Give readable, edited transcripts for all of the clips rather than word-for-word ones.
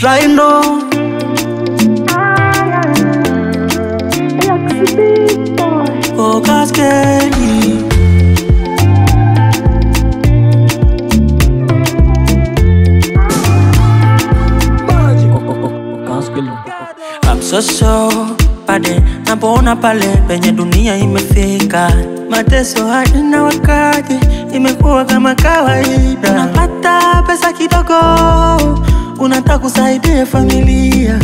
Rhino oh Cascade. I'm so pade napona pale penye dunia imefika. Mateso haina wakati, imekuwa kama kawaida. Unapata pesa kidogo, unataka kusaidia familia.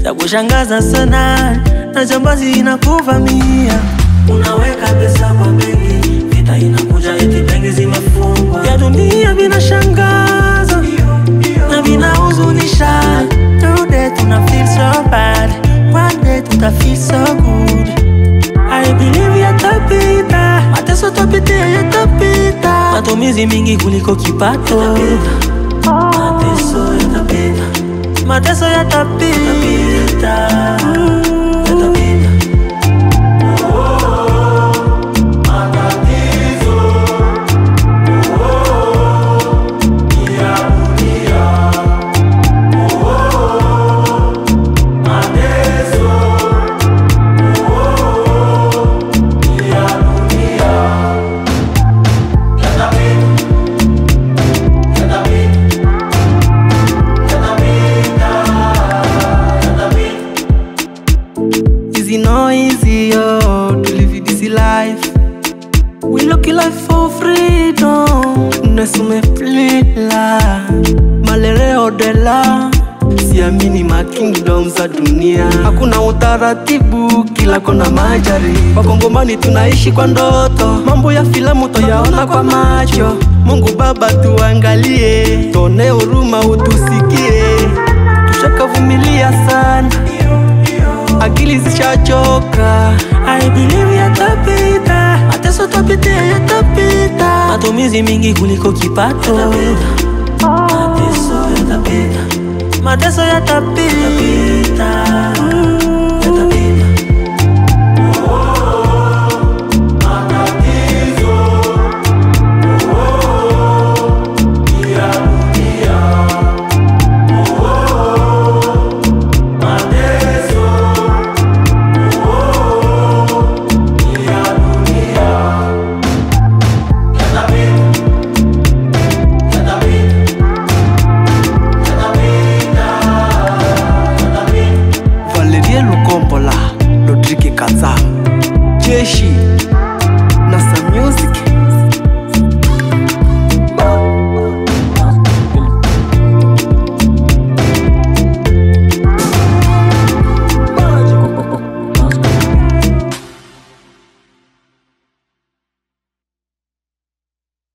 Cha kushangaza sana, na jambazi inakuvamia. Unaweka pesa kwa benki, vita inakuja eti benki zimefungwa. Ya dunia vinashangaza na vinahuzunisha. Today tuna feel so bad, one day tuta feel so good. I believe yatapita, mateso tapitia yatapita. Matumizi mingi kuliko kipato. Mateso yatapita, mateso yatapita. No easy, oh, to live this life. We lucky life for freedom. Nesume plila malereo dela. Siamini ma kingdom za dunia. Hakuna utaratibu, kila kona majari. Wakongomani tunaishi kwa ndoto, mambo ya filamu toyaona kwa macho. Mungu Baba tuangalie, tone huruma utusikie. Tushakavumilia sana, akili zishachoka. I believe yatapita, mateso tapitia yatapita. Matumizi mingi kuliko kipato. Mateso yatapita, mateso yatapita.